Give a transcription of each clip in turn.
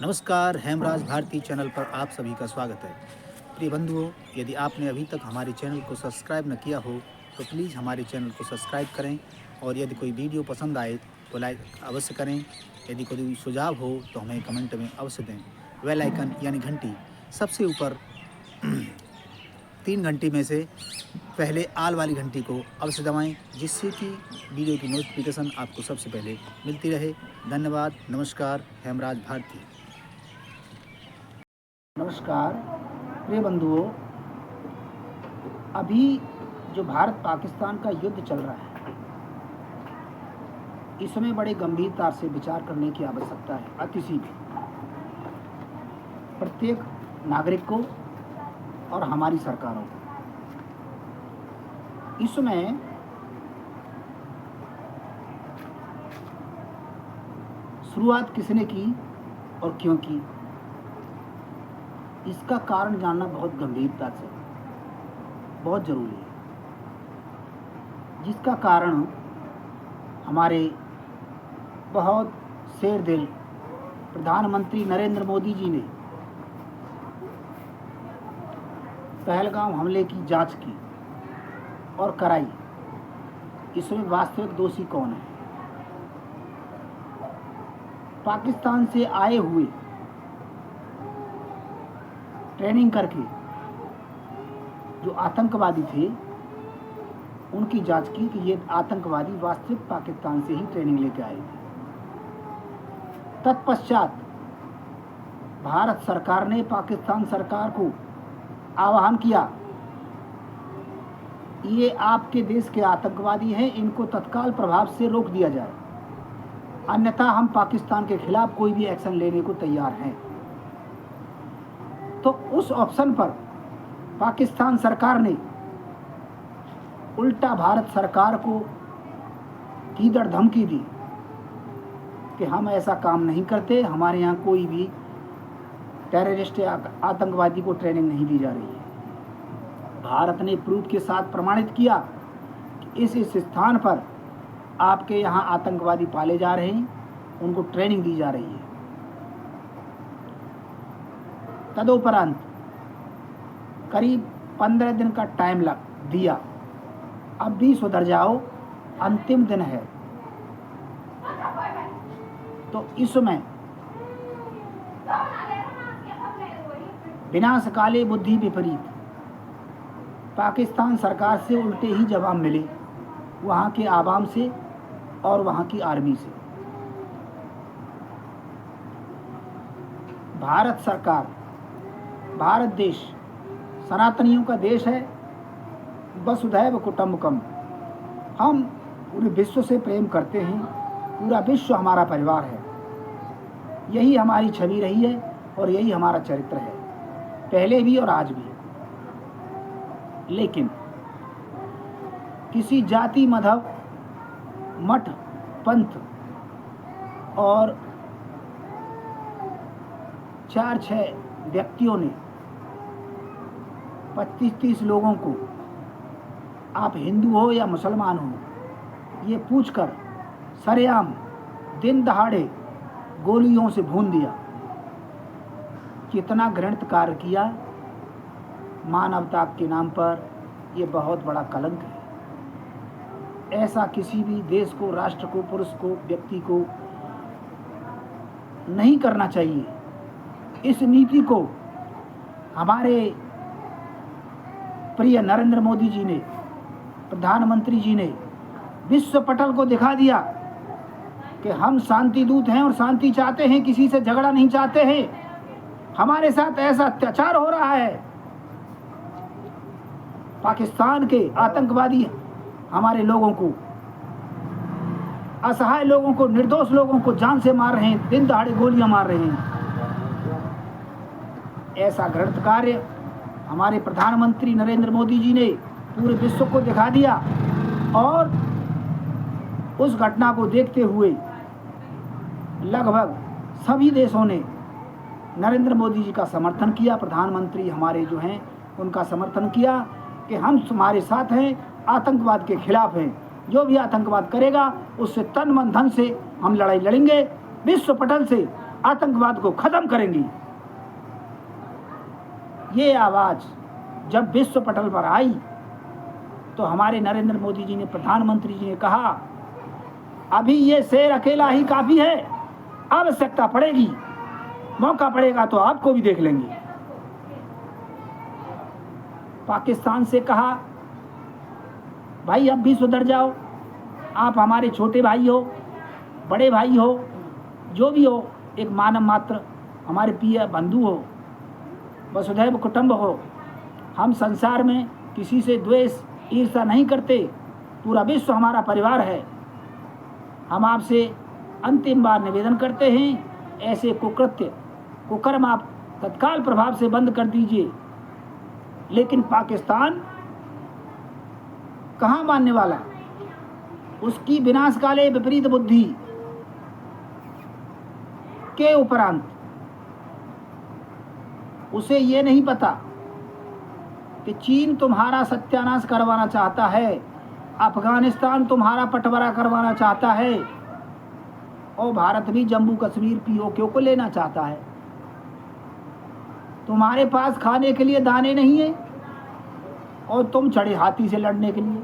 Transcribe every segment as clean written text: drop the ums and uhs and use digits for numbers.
नमस्कार, हेमराज भारती चैनल पर आप सभी का स्वागत है। प्रिय बंधुओं, यदि आपने अभी तक हमारे चैनल को सब्सक्राइब न किया हो तो प्लीज़ हमारे चैनल को सब्सक्राइब करें और यदि कोई वीडियो पसंद आए तो लाइक अवश्य करें। यदि कोई सुझाव हो तो हमें कमेंट में अवश्य दें। बेल आइकन यानी घंटी सबसे ऊपर 3 घंटी में से पहले आल वाली घंटी को अवश्य दबाएं, जिससे कि वीडियो की नोटिफिकेशन आपको सबसे पहले मिलती रहे। धन्यवाद। नमस्कार, हेमराज भारती। नमस्कार प्रिय बंधुओं, अभी जो भारत पाकिस्तान का युद्ध चल रहा है, इसमें बड़े गंभीरता से विचार करने की आवश्यकता है। अतिशी भी प्रत्येक नागरिक को और हमारी सरकारों को। इसमें शुरुआत किसने की और क्यों की, इसका कारण जानना बहुत गंभीरता से बहुत जरूरी है। जिसका कारण हमारे बहुत शेर दिल प्रधानमंत्री नरेंद्र मोदी जी ने पहलगाम हमले की जांच की और कराई। इसमें वास्तविक दोषी कौन है? पाकिस्तान से आए हुए ट्रेनिंग करके जो आतंकवादी थे, उनकी जांच की कि ये आतंकवादी वास्तविक पाकिस्तान से ही ट्रेनिंग लेके आए थे। तत्पश्चात भारत सरकार ने पाकिस्तान सरकार को आह्वान किया, ये आपके देश के आतंकवादी हैं, इनको तत्काल प्रभाव से रोक दिया जाए, अन्यथा हम पाकिस्तान के खिलाफ कोई भी एक्शन लेने को तैयार हैं। तो उस ऑप्शन पर पाकिस्तान सरकार ने उल्टा भारत सरकार को कीदड़ धमकी दी कि हम ऐसा काम नहीं करते, हमारे यहाँ कोई भी टेररिस्ट या आतंकवादी को ट्रेनिंग नहीं दी जा रही है। भारत ने प्रूफ के साथ प्रमाणित किया कि इस स्थान पर आपके यहाँ आतंकवादी पाले जा रहे हैं, उनको ट्रेनिंग दी जा रही है। तदुपरांत करीब 15 दिन का टाइम लग दिया, अब भी सुधर जाओ, अंतिम दिन है। तो इसमें विनाश काले बुद्धि विपरीत पाकिस्तान सरकार से उल्टे ही जवाब मिले, वहाँ के आवाम से और वहाँ की आर्मी से। भारत सरकार, भारत देश सनातनियों का देश है, वसुधैव कुटुंबकम। हम पूरे विश्व से प्रेम करते हैं, पूरा विश्व हमारा परिवार है। यही हमारी छवि रही है और यही हमारा चरित्र है, पहले भी और आज भी। लेकिन किसी जाति, मजहब, मठ, पंथ और 4-6 व्यक्तियों ने 25-30 लोगों को आप हिंदू हो या मुसलमान हो, ये पूछकर सरेआम दिन दहाड़े गोलियों से भून दिया। कितना घृणित कार्य किया मानवता के नाम पर, यह बहुत बड़ा कलंक है। ऐसा किसी भी देश को, राष्ट्र को, पुरुष को, व्यक्ति को नहीं करना चाहिए। इस नीति को हमारे प्रिय नरेंद्र मोदी जी ने, प्रधानमंत्री जी ने विश्व पटल को दिखा दिया कि हम शांति दूत हैं और शांति चाहते हैं, किसी से झगड़ा नहीं चाहते हैं। हमारे साथ ऐसा अत्याचार हो रहा है, पाकिस्तान के आतंकवादी हमारे लोगों को, असहाय लोगों को, निर्दोष लोगों को जान से मार रहे हैं, दिन दहाड़े गोलियां मार रहे हैं। ऐसा घृणित कार्य हमारे प्रधानमंत्री नरेंद्र मोदी जी ने पूरे विश्व को दिखा दिया और उस घटना को देखते हुए लगभग सभी देशों ने नरेंद्र मोदी जी का समर्थन किया। प्रधानमंत्री हमारे जो हैं उनका समर्थन किया कि हम तुम्हारे साथ हैं, आतंकवाद के खिलाफ हैं, जो भी आतंकवाद करेगा उससे तन मन धन से हम लड़ाई लड़ेंगे। विश्व पटल से आतंकवाद को खत्म करेंगी। ये आवाज जब विश्व पटल पर आई तो हमारे नरेंद्र मोदी जी ने, प्रधानमंत्री जी ने कहा अभी ये शेर अकेला ही काफी है, आवश्यकता पड़ेगी, मौका पड़ेगा तो आपको भी देख लेंगे। पाकिस्तान से कहा भाई अब भी सुधर जाओ, आप हमारे छोटे भाई हो, बड़े भाई हो, जो भी हो, एक मानव मात्र हमारे प्रिय बंधु हो, वसुधैव कुटुंब हो। हम संसार में किसी से द्वेष ईर्ष्या नहीं करते, पूरा विश्व हमारा परिवार है। हम आपसे अंतिम बार निवेदन करते हैं, ऐसे कुकृत्य कुकर्म आप तत्काल प्रभाव से बंद कर दीजिए। लेकिन पाकिस्तान कहाँ मानने वाला? उसकी विनाशकाले विपरीत बुद्धि के उपरांत उसे ये नहीं पता कि चीन तुम्हारा सत्यानाश करवाना चाहता है, अफगानिस्तान तुम्हारा बंटवारा करवाना चाहता है और भारत भी जम्मू कश्मीर पीओके को लेना चाहता है। तुम्हारे पास खाने के लिए दाने नहीं है और तुम चढ़े हाथी से लड़ने के लिए।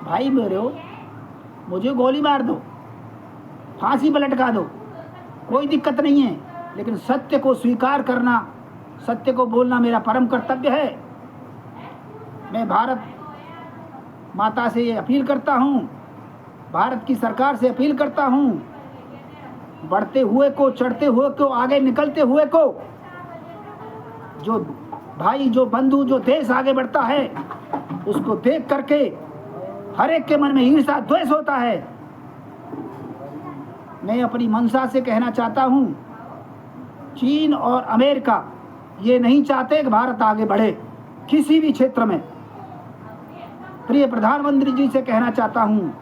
भाई मेरे हो, मुझे गोली मार दो, फांसी पर लटका दो, कोई दिक्कत नहीं है, लेकिन सत्य को स्वीकार करना, सत्य को बोलना मेरा परम कर्तव्य है। मैं भारत माता से ये अपील करता हूँ, भारत की सरकार से अपील करता हूँ, बढ़ते हुए को, चढ़ते हुए को, आगे निकलते हुए को, जो भाई, जो बंधु, जो देश आगे बढ़ता है उसको देख करके हर एक के मन में ईर्ष्या द्वेष होता है। मैं अपनी मंशा से कहना चाहता हूँ, चीन और अमेरिका ये नहीं चाहते कि भारत आगे बढ़े किसी भी क्षेत्र में। प्रिय प्रधानमंत्री जी से कहना चाहता हूँ,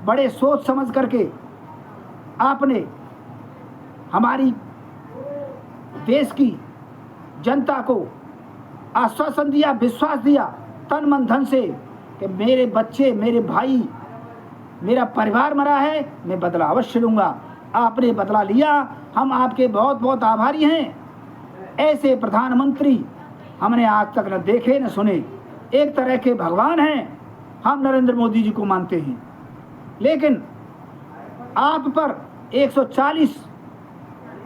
बड़े सोच समझ करके आपने हमारी देश की जनता को आश्वासन दिया, विश्वास दिया तन मन धन से कि मेरे बच्चे, मेरे भाई, मेरा परिवार मरा है, मैं बदला अवश्य लूँगा। आपने बदला लिया, हम आपके बहुत बहुत आभारी हैं। ऐसे प्रधानमंत्री हमने आज तक न देखे न सुने। एक तरह के भगवान हैं, हम नरेंद्र मोदी जी को मानते हैं, लेकिन आप पर 140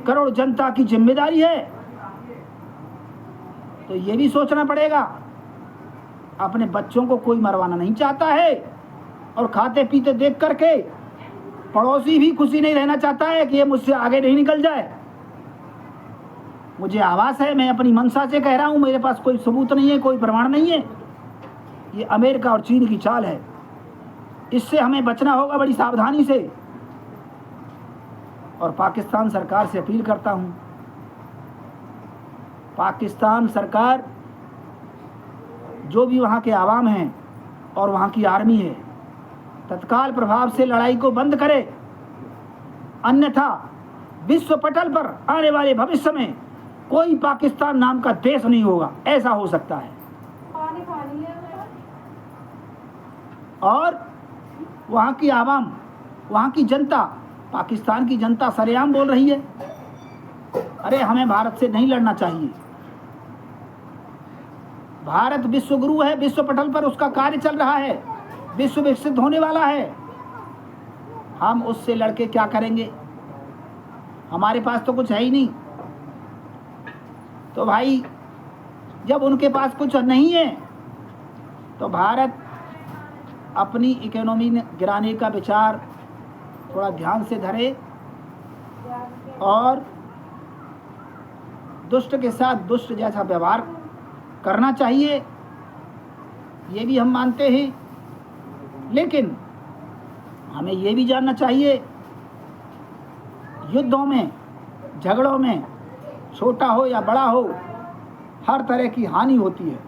करोड़ जनता की जिम्मेदारी है, तो ये भी सोचना पड़ेगा। अपने बच्चों को कोई मरवाना नहीं चाहता है और खाते पीते देख करके पड़ोसी भी खुशी नहीं रहना चाहता है कि ये मुझसे आगे नहीं निकल जाए। मुझे आभास है, मैं अपनी मंशा से कह रहा हूँ, मेरे पास कोई सबूत नहीं है, कोई प्रमाण नहीं है। ये अमेरिका और चीन की चाल है, इससे हमें बचना होगा बड़ी सावधानी से। और पाकिस्तान सरकार से अपील करता हूँ, पाकिस्तान सरकार, जो भी वहाँ के आवाम हैं और वहाँ की आर्मी है, तत्काल प्रभाव से लड़ाई को बंद करे, अन्यथा विश्व पटल पर आने वाले भविष्य में कोई पाकिस्तान नाम का देश नहीं होगा, ऐसा हो सकता है। और वहाँ की आवाम, वहाँ की जनता, पाकिस्तान की जनता सरेआम बोल रही है, अरे हमें भारत से नहीं लड़ना चाहिए। भारत विश्व गुरु है, विश्व पटल पर उसका कार्य चल रहा है, विश्व विकसित होने वाला है। हम उससे लड़के क्या करेंगे? हमारे पास तो कुछ है ही नहीं। तो भाई, जब उनके पास कुछ नहीं है तो भारत अपनी इकोनॉमी गिराने का विचार थोड़ा ध्यान से धरे और दुष्ट के साथ दुष्ट जैसा व्यवहार करना चाहिए, ये भी हम मानते हैं। लेकिन हमें ये भी जानना चाहिए, युद्धों में, झगड़ों में, छोटा हो या बड़ा हो, हर तरह की हानि होती है।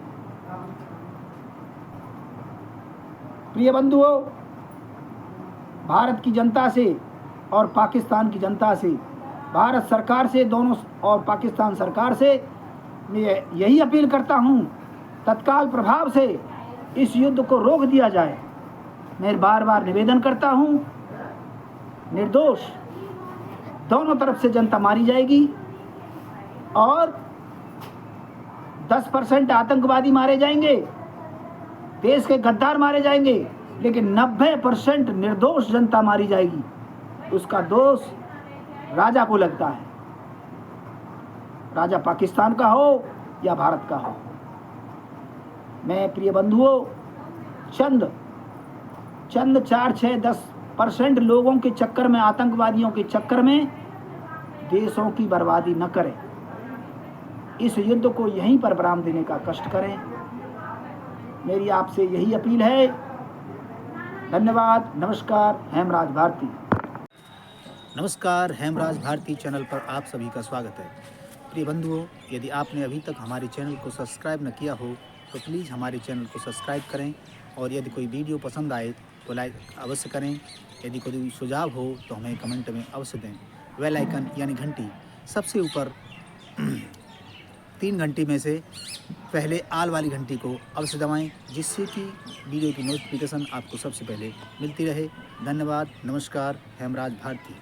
प्रिय बंधुओं, भारत की जनता से और पाकिस्तान की जनता से, भारत सरकार से दोनों और पाकिस्तान सरकार से मैं यही अपील करता हूँ, तत्काल प्रभाव से इस युद्ध को रोक दिया जाए। मैं बार बार निवेदन करता हूँ, निर्दोष दोनों तरफ से जनता मारी जाएगी और 10% आतंकवादी मारे जाएंगे, देश के गद्दार मारे जाएंगे, लेकिन 90% निर्दोष जनता मारी जाएगी। उसका दोष राजा को लगता है, राजा पाकिस्तान का हो या भारत का हो। मैं प्रिय बंधुओं, चंद 4, 6, 10% लोगों के चक्कर में, आतंकवादियों के चक्कर में देशों की बर्बादी न करें। इस युद्ध को यहीं पर विराम देने का कष्ट करें। मेरी आपसे यही अपील है। धन्यवाद। नमस्कार। हेमराज भारती। नमस्कार, हेमराज भारती चैनल पर आप सभी का स्वागत है। प्रिय बंधुओं, यदि आपने अभी तक हमारे चैनल को सब्सक्राइब न किया हो तो प्लीज़ हमारे चैनल को सब्सक्राइब करें, और यदि कोई वीडियो पसंद आए तो लाइक अवश्य करें। यदि कोई सुझाव हो तो हमें कमेंट में अवश्य दें। बेल आइकन यानी घंटी सबसे ऊपर 3 घंटी में से पहले आल वाली घंटी को अवश्य दबाएं, जिससे कि वीडियो की नोटिफिकेशन आपको सबसे पहले मिलती रहे। धन्यवाद। नमस्कार। हेमराज भारती।